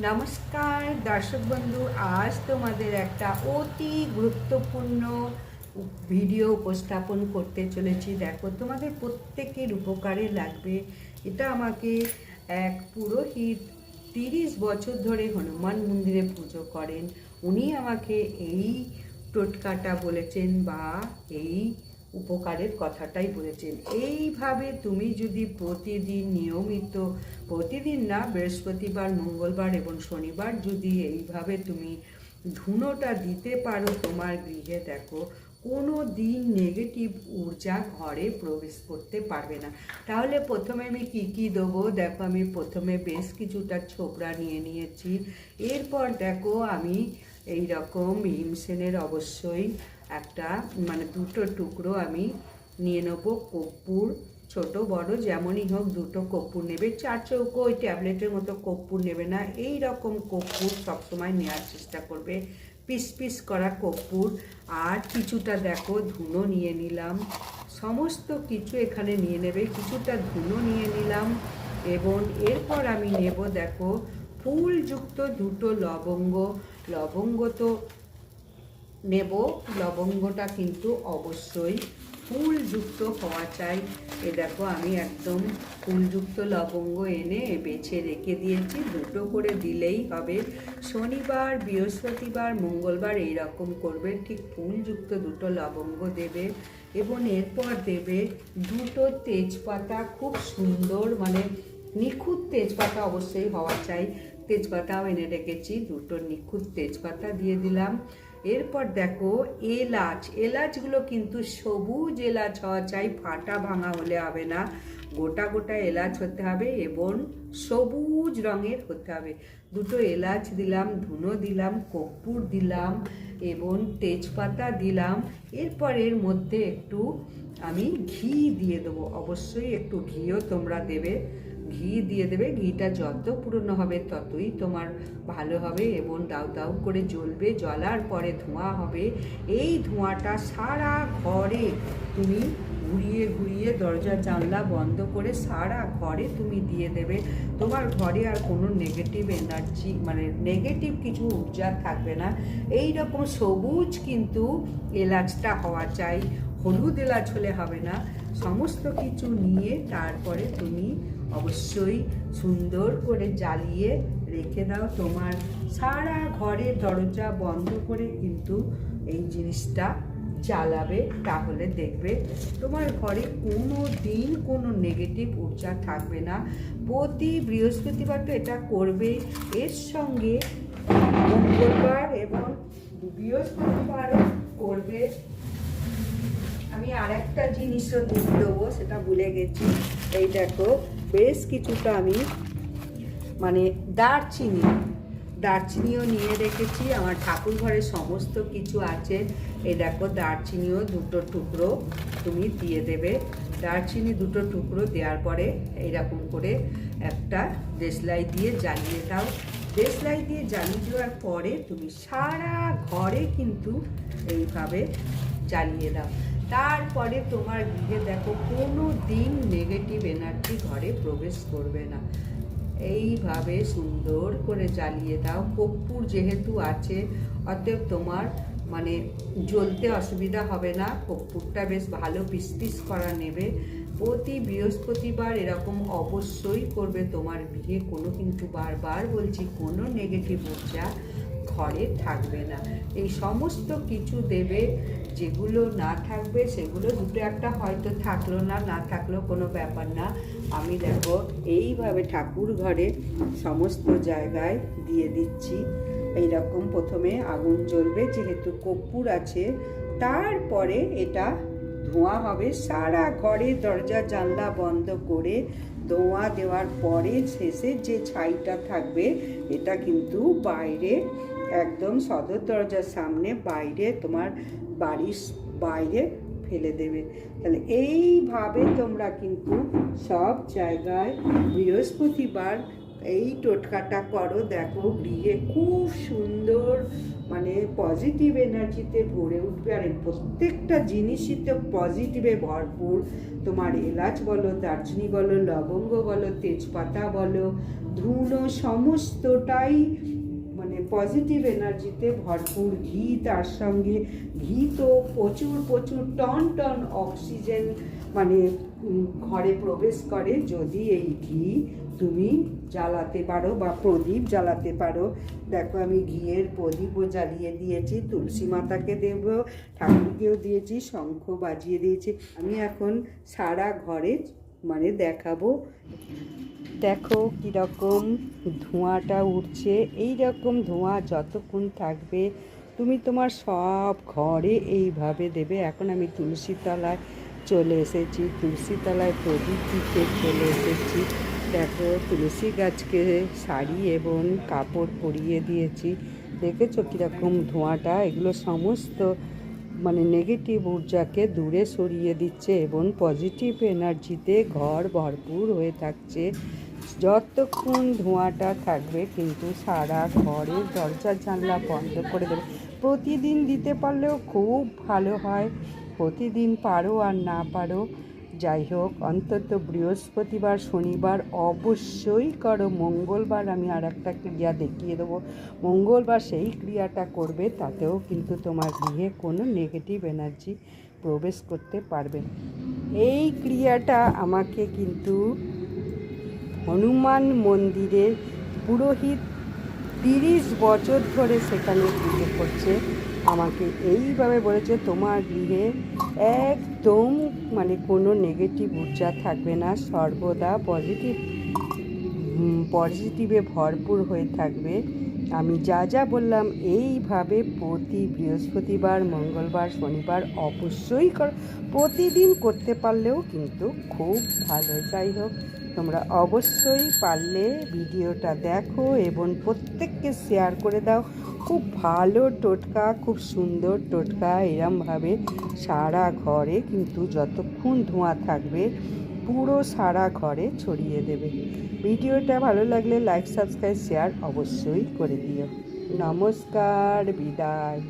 নমস্কার দর্শক বন্ধু, আজ তোমাদের একটা অতি গুরুত্বপূর্ণ ভিডিও উপস্থাপন করতে চলেছি। দেখো, তোমাদের প্রত্যেকের উপকারে লাগবে। এটা আমাকে এক পুরোহিত 30 বছর ধরে হনুমান মন্দিরে পুজো করেন, উনি আমাকে এই টোটকাটা বলেছেন বা এই উপকারের কথাটাই বলেছেন। এইভাবে তুমি যদি প্রতিদিন নিয়মিত, প্রতিদিন না, বৃহস্পতিবার, মঙ্গলবার এবং শনিবার যদি এইভাবে তুমি ধুনোটা দিতে পারো তোমার গৃহে, দেখো কোনো দিন নেগেটিভ ঊর্জা ঘরে প্রবেশ করতে পারবে না। তাহলে প্রথমে আমি কি দেবো দেখো, আমি প্রথমে বেশ কিছুটা ছোবড়া নিয়ে নিয়েছি। এরপর দেখো আমি এই রকম ভীমসেনের অবশ্যই একটা দুটো টুকরো আমি নিয়ে নেবো কর্পূর। ছোট বড় যেমনই হোক দুটো কর্পূর নেবে, 4 চৌকো ওই ট্যাবলেটের মতো কর্পূর নেবে না, এই রকম কর্পূর সবসময় নেওয়ার চেষ্টা করবে, পিস পিস করা কর্পূর। আর কিছুটা দেখো ধুনো নিয়ে নিলাম, সমস্ত কিছু এখানে নিয়ে নেবে। কিছুটা ধুনো নিয়ে নিলাম এবং এরপর আমি নেব দেখো ফুলযুক্ত দুটো লবঙ্গ। লবঙ্গ তো নেব, লবঙ্গটা কিন্তু অবশ্যই ফুলযুক্ত হওয়া চাই। এ দেখো আমি একদম ফুলযুক্ত লবঙ্গ এনে বেছে রেখে দিয়েছি, দুটো করে দিলেই হবে। শনিবার, বৃহস্পতিবার, মঙ্গলবার এইরকম করবে, ঠিক ফুলযুক্ত দুটো লবঙ্গ দেবে এবং এরপর দেবে দুটো তেজপাতা, খুব সুন্দর নিখুঁত তেজপাতা অবশ্যই হওয়া চাই। তেজপাতাও এনে রেখেছি, দুটো নিখুঁত তেজপাতা দিয়ে দিলাম। এরপর দেখো এলাচগুলো কিন্তু সবুজ এলাচ হওয়া চাই, ফাটা ভাঙা হলে হবে না, গোটা গোটা এলাচ হতে হবে এবং সবুজ রঙের হতে হবে। দুটো এলাচ দিলাম, ধুনো দিলাম, কর্পূর দিলাম এবং তেজপাতা দিলাম। এরপর এর মধ্যে একটু আমি ঘি দিয়ে দেবো, অবশ্যই একটু ঘিও তোমরা দেবে, ঘি দিয়ে দেবে। ঘিটা যত পুরনো হবে ততই তোমার ভালো হবে এবং দাউ দাউ করে জ্বলবে, জ্বলার পরে ধোঁয়া হবে। এই ধোঁয়াটা সারা ঘরে তুমি ঘুরিয়ে ঘুরিয়ে দরজা জানলা বন্ধ করে সারা ঘরে তুমি দিয়ে দেবে। তোমার ঘরে আর কোনো নেগেটিভ এনার্জি নেগেটিভ কিছু ঊর্জা থাকবে না। এই রকম সবুজ কিন্তু এলাচটা হওয়া চাই, হলুদ এলাচ হলে হবে না। সমস্ত কিছু নিয়ে তারপরে তুমি অবশ্যই সুন্দর করে জ্বালিয়ে রেখে দাও। তোমার সারা ঘরের দরজা বন্ধ করে কিন্তু এই জিনিসটা জ্বালাবে, তাহলে দেখবে তোমার ঘরে কোনো দিন কোনো নেগেটিভ ঊর্জা থাকবে না। প্রতি বৃহস্পতিবার তো এটা করবে, এর সঙ্গে মঙ্গলবার এবং বৃহস্পতিবারও করবে। আমি আর একটা জিনিসও দিয়ে দেবো, সেটা ভুলে গেছি। এই দেখো বেশ কিছুটা আমি দারচিনিও নিয়ে রেখেছি, আমার ঠাকুর ঘরে সমস্ত কিছু আছে। এই দেখো দারচিনিও দুটো টুকরো তুমি দিয়ে দেবে। দারচিনি দুটো টুকরো দেওয়ার পরে এইরকম করে একটা দেশলাই দিয়ে জ্বালিয়ে দাও। দেশলাই দিয়ে জ্বালিয়ে দেওয়ার পরে তুমি সারা ঘরে কিন্তু এইভাবে জ্বালিয়ে দাও। তারপরে তোমার গৃহে দেখো কোনো দিন নেগেটিভ এনার্জি ঘরে প্রবেশ করবে না। এইভাবে সুন্দর করে জ্বালিয়ে দাও। কর্পূর যেহেতু আছে অতএব তোমার জ্বলতে অসুবিধা হবে না। কর্পূরটা বেশ ভালো পিস পিস করা নেবে। প্রতি বৃহস্পতিবার এরকম অবশ্যই করবে, তোমার গৃহে কোনো কিন্তু বারবার বলছি কোনো নেগেটিভ ঊর্জা ঘরে থাকবে না। এই সমস্ত কিছু দেবে, যেগুলো না থাকবে সেগুলো দুটো একটা হয়তো থাকলো না, না থাকলেও কোনো ব্যাপার না। আমি দেখো এইভাবে ঠাকুর ঘরে সমস্ত জায়গায় দিয়ে দিচ্ছি। এইরকম প্রথমে আগুন জ্বলবে, যেহেতু কর্পূর আছে, তারপরে এটা ধোঁয়া হবে সারা ঘরে, দরজা জানলা বন্ধ করে ধোঁয়া দেওয়ার পরে শেষের যে ছাইটা থাকবে এটা কিন্তু বাইরে, একদম সদর দরজার সামনে বাইরে, তোমার বাড়ির বাইরে ফেলে দেবে। তাহলে এইভাবে তোমরা কিন্তু সব জায়গায় বৃহস্পতিবার এই টোটকাটা করো, দেখো গৃহে খুব সুন্দর মানে পজিটিভ এনার্জিতে ভরে উঠবে। আর এই প্রত্যেকটা জিনিসই তো পজিটিভে ভরপুর। তোমার এলাচ বলো, দারচিনি বলো, লবঙ্গ বলো, তেজপাতা বলো, ধুনো, সমস্তটাই মানে পজিটিভ এনার্জিতে ভরপুর। ঘি তার সঙ্গে, ঘি তো প্রচুর প্রচুর টন টন অক্সিজেন মানে ঘরে প্রবেশ করে যদি এই ঘি তুমি জ্বালাতে পারো বা প্রদীপ জ্বালাতে পারো। দেখো আমি ঘিয়ের প্রদীপও জ্বালিয়ে দিয়েছি, তুলসী মাতাকে দেব, ঠাকুরকেও দিয়েছি, শঙ্খ বাজিয়ে দিয়েছি। আমি এখন সারা ঘরে মানে দেখাবো। দেখো কীরকম ধোঁয়াটা উঠছে। এই রকম ধোঁয়া যতক্ষণ থাকবে তুমি তোমার সব ঘরে এইভাবে দেবে। এখন আমি তুলসী তলায় চলে এসেছি, তুলসী তলায় প্রদীপ দিতে চলে এসেছি। দেখো তুলসী গাছকে শাড়ি এবং কাপড় পরিয়ে দিয়েছি। দেখেছো কীরকম ধোঁয়াটা, এগুলো সমস্ত মানে নেগেটিভ ঊর্জাকে দূরে সরিয়ে দিচ্ছে এবং পজিটিভ এনার্জিতে ঘর ভরপুর হয়ে থাকছে। যতক্ষণ ধোঁয়াটা থাকবে কিন্তু সারা ঘরের দরজা জানলা বন্ধ করে দেবে। প্রতিদিন দিতে পারলেও খুব ভালো হয়, প্রতিদিন পারো আর না পারো যাই হোক, অন্তত বৃহস্পতিবার শনিবার অবশ্যই করো। মঙ্গলবার আমি আর একটা ক্রিয়া দেখিয়ে দেবো, মঙ্গলবার সেই ক্রিয়াটা করবে, তাতেও কিন্তু তোমার গৃহে কোনো নেগেটিভ এনার্জি প্রবেশ করতে পারবে না। এই ক্রিয়াটা আমাকে কিন্তু হনুমান মন্দিরের পুরোহিত 30 বছর ধরে সেখানে পুজো করছে, আমাকে এইভাবে বলেছে তোমার গৃহে একদম মানে কোনো নেগেটিভ ঊর্জা থাকবে না, সর্বদা পজিটিভে ভরপুর হয়ে থাকবে। আমি যা যা বললাম এইভাবে প্রতি বৃহস্পতিবার, মঙ্গলবার, শনিবার অবশ্যই প্রতিদিন করতে পারলেও কিন্তু খুব ভালো। যাই হোক, তোমরা অবশ্যই পারলে ভিডিওটা দেখো এবং প্রত্যেককে শেয়ার করে দাও। খুব ভালো টোটকা, খুব সুন্দর টোটকা। এরমভাবে সারা ঘরে কিন্তু যতক্ষণ ধোঁয়া থাকবে পুরো সারা ঘরে ছড়িয়ে দেবে। ভিডিওটা ভালো লাগলে লাইক, সাবস্ক্রাইব, শেয়ার অবশ্যই করে দিও। নমস্কার, বিদায়।